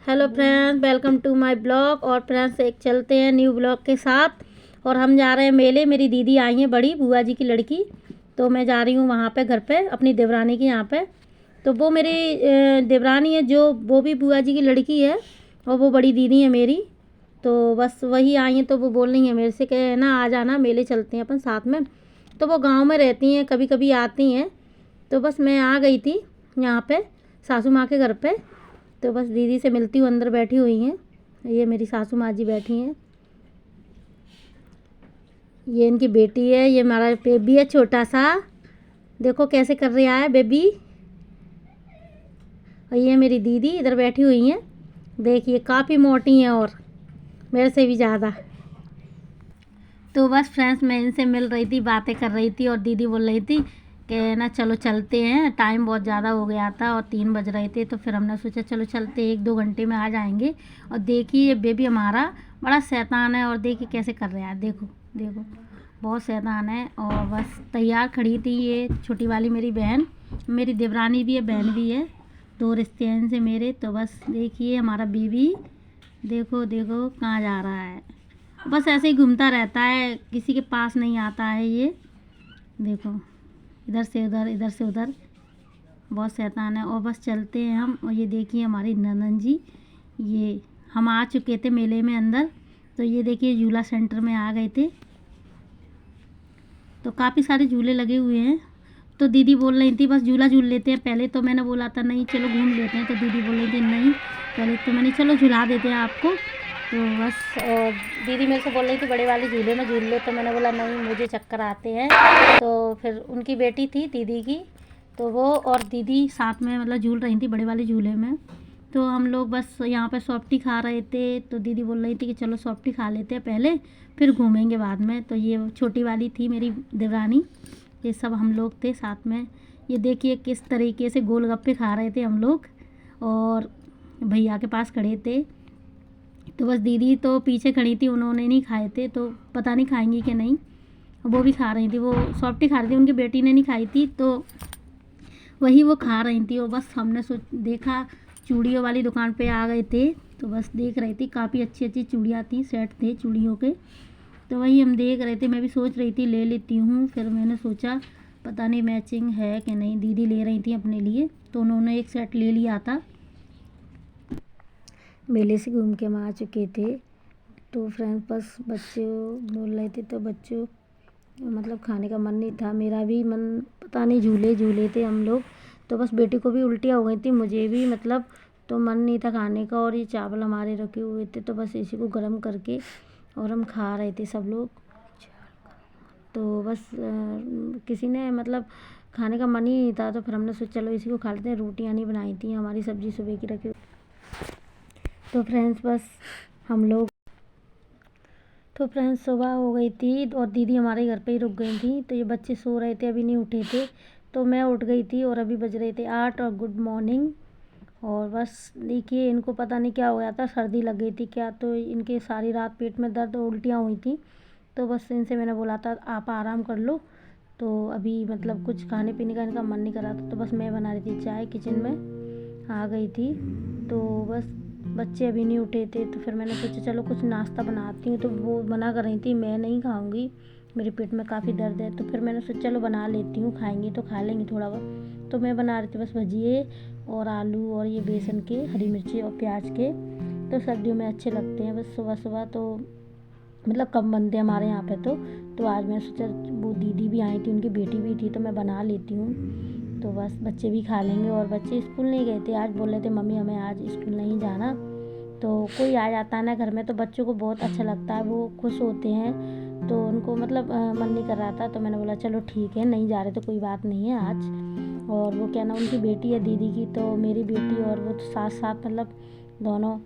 Hello friends, welcome to my blog. और friends एक चलते हैं न्यू ब्लॉग के साथ। और हम जा रहे हैं मेले। मेरी दीदी आई है, बड़ी बुआ जी की लड़की। तो मैं जा रही हूँ वहाँ पे, घर पे अपनी देवरानी के यहाँ पे। तो वो मेरी देवरानी है, जो वो भी बुआ जी की लड़की है, और वो बड़ी दीदी है मेरी। तो बस वही आई हैं, तो वो बोल रही हैं मेरे से कि ना आ जाना, मेले चलते हैं अपन साथ में। तो वो गाँव में रहती हैं, कभी कभी आती हैं। तो बस मैं आ गई थी यहाँ पे सासू माँ के घर पे। तो बस दीदी से मिलती हूँ, अंदर बैठी हुई हैं। ये मेरी सासू माँ जी बैठी हैं। ये इनकी बेटी है, ये हमारा बेबी है छोटा सा। देखो कैसे कर रहा है बेबी। और ये मेरी दीदी इधर बैठी हुई हैं। देखिए काफ़ी मोटी हैं, और मेरे से भी ज़्यादा। तो बस फ्रेंड्स मैं इनसे मिल रही थी, बातें कर रही थी, और दीदी बोल रही थी कि ना चलो चलते हैं, टाइम बहुत ज़्यादा हो गया था और 3 बज रहे थे। तो फिर हमने सोचा चलो चलते, 1-2 घंटे में आ जाएंगे। और देखिए ये बेबी हमारा बड़ा शैतान है, और देखिए कैसे कर रहा है। देखो देखो, बहुत शैतान है। और बस तैयार खड़ी थी ये छोटी वाली मेरी बहन। मेरी देवरानी भी है, बहन भी है, 2 रिश्ते हैं इनसे मेरे। तो बस देखिए हमारा बेबी, देखो देखो कहाँ जा रहा है। बस ऐसे ही घूमता रहता है, किसी के पास नहीं आता है ये। देखो इधर से उधर, इधर से उधर, बहुत शैतान है। और बस चलते हैं हम। और ये देखिए हमारी नंदन जी, ये हम आ चुके थे मेले में अंदर। तो ये देखिए झूला सेंटर में आ गए थे। तो काफ़ी सारे झूले लगे हुए हैं। तो दीदी बोल रही थी बस झूला झूल लेते हैं पहले। तो मैंने बोला था नहीं चलो घूम लेते हैं। तो दीदी बोल रही थी नहीं पहले, तो मैंने चलो झुला देते हैं आपको। तो बस और दीदी मेरे से बोल रही थी बड़े वाले झूले में झूल लो। तो मैंने बोला नहीं मुझे चक्कर आते हैं। तो फिर उनकी बेटी थी दीदी की, तो वो और दीदी साथ में मतलब झूल रही थी बड़े वाले झूले में। तो हम लोग बस यहाँ पे सॉफ्टी खा रहे थे। तो दीदी बोल रही थी कि चलो सॉफ्टी खा लेते हैं पहले, फिर घूमेंगे बाद में। तो ये छोटी वाली थी मेरी देवरानी, ये सब हम लोग थे साथ में। ये देखिए किस तरीके से गोलगप्पे खा रहे थे हम लोग, और भैया के पास खड़े थे। तो बस दीदी तो पीछे खड़ी थी, उन्होंने नहीं खाए थे, तो पता नहीं खाएंगी कि नहीं। वो भी खा रही थी, वो सॉफ्टी खा रही थी, उनकी बेटी ने नहीं खाई थी, तो वही वो खा रही थी। और बस हमने देखा चूड़ियों वाली दुकान पे आ गए थे। तो बस देख रही थी, काफ़ी अच्छी अच्छी चूड़ियाँ थी, सेट थे चूड़ियों के। तो वही हम देख रहे थे, मैं भी सोच रही थी ले लेती हूँ। फिर मैंने सोचा पता नहीं मैचिंग है कि नहीं। दीदी ले रही थी अपने लिए, तो उन्होंने एक सेट ले लिया था। मेले से घूम के हम आ चुके थे। तो फ्रेंड्स बस बच्चे बोल रहे थे, तो बच्चों मतलब खाने का मन नहीं था, मेरा भी मन, पता नहीं झूले झूले थे हम लोग। तो बस बेटी को भी उल्टियाँ हो गई थी, मुझे भी मतलब, तो मन नहीं था खाने का। और ये चावल हमारे रखे हुए थे, तो बस इसी को गर्म करके और हम खा रहे थे सब लोग। तो बस किसी ने मतलब खाने का मन ही नहीं था, तो फिर हमने सोचा चलो इसी को खा लेते हैं। रोटियाँ नहीं बनाई थी, हमारी सब्जी सुबह की रखी। तो फ्रेंड्स बस हम लोग, तो फ्रेंड्स सुबह हो गई थी और दीदी हमारे घर पे ही रुक गई थी। तो ये बच्चे सो रहे थे, अभी नहीं उठे थे। तो मैं उठ गई थी, और अभी बज रहे थे 8। और गुड मॉर्निंग। और बस देखिए इनको पता नहीं क्या हो गया था, सर्दी लग गई थी क्या, तो इनके सारी रात पेट में दर्द और उल्टियाँ हुई थी। तो बस इनसे मैंने बोला था आप आराम कर लो। तो अभी मतलब कुछ खाने पीने का इनका मन नहीं कर रहा था। तो बस मैं बना रही थी चाय, किचन में आ गई थी। तो बस बच्चे अभी नहीं उठे थे, तो फिर मैंने सोचा चलो कुछ नाश्ता बनाती हूँ। तो वो मना कर रही थी मैं नहीं खाऊंगी, मेरे पेट में काफ़ी दर्द है। तो फिर मैंने सोचा चलो बना लेती हूँ, खाएंगे तो खा लेंगे थोड़ा बहुत। तो मैं बना रही थी बस भजिए और आलू, और ये बेसन के, हरी मिर्ची और प्याज के। तो सर्दियों में अच्छे लगते हैं। बस सुबह सुबह तो मतलब कम बनते हैं हमारे यहाँ पे। तो आज मैं सोचा, वो दीदी भी आई थी, उनकी बेटी भी थी, तो मैं बना लेती हूँ। तो बस बच्चे भी खा लेंगे। और बच्चे स्कूल नहीं गए थे आज, बोल रहे थे मम्मी हमें आज स्कूल नहीं जाना। तो कोई आ जाता है ना घर में, तो बच्चों को बहुत अच्छा लगता है, वो खुश होते हैं। तो उनको मतलब मन नहीं कर रहा था, तो मैंने बोला चलो ठीक है नहीं जा रहे तो कोई बात नहीं है आज। और वो क्या ना, उनकी बेटी है दीदी की, तो मेरी बेटी और वो तो साथ साथ मतलब दोनों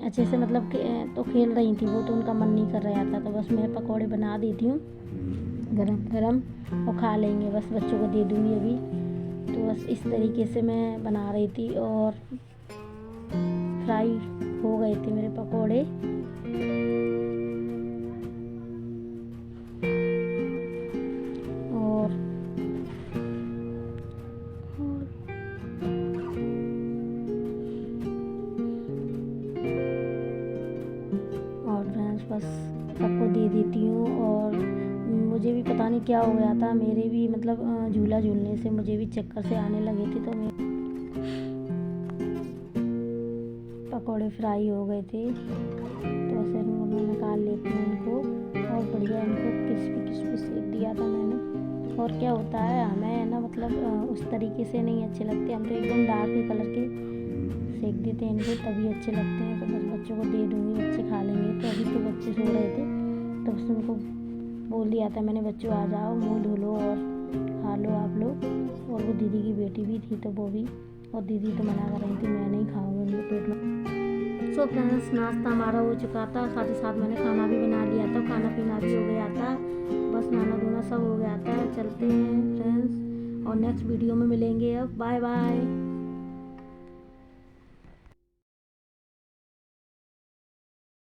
अच्छे से मतलब तो खेल रही थी वो, तो उनका मन नहीं कर रहा था। तो बस मैं पकौड़े बना देती हूँ गरम गरम, और खा लेंगे, बस बच्चों को दे दूँगी अभी। तो बस इस तरीके से मैं बना रही थी। और फ्राई हो गए थे मेरे पकौड़े। और लेती हूँ। और मुझे भी पता नहीं क्या हो गया था, मेरे भी मतलब झूला झूलने से मुझे भी चक्कर से आने लगे थे। तो मैं पकौड़े फ्राई हो गए थे, तो ऐसे मैं निकाल लेती हूँ इनको और बढ़िया इनको क्रिस्पी सेक दिया था मैंने। और क्या होता है, हमें ना मतलब उस तरीके से नहीं अच्छे लगते, हम तो एकदम डार्क कलर के सेक देते हैं इनको, तभी अच्छे लगते हैं। तो बस बच्चों को दे दूँगी, बच्चे खा लेंगे। तो अभी तो बच्चे सो रहे थे, तो बस उनको बोल दिया था मैंने, बच्चों आ जाओ, मुँह धो लो और खा लो आप लोग। और वो दीदी की बेटी भी थी, तो वो भी, और दीदी तो मना कर रही थी मैं नहीं खाऊँगी, उनके पेट में। सो फ्रेंड्स, नाश्ता हमारा हो चुका था, साथ ही साथ मैंने खाना भी बना लिया था, खाना पीना भी हो गया था, बस नहाना धोना सब हो गया था। चलते हैं फ्रेंड्स, और नेक्स्ट वीडियो में मिलेंगे। अब बाय बाय।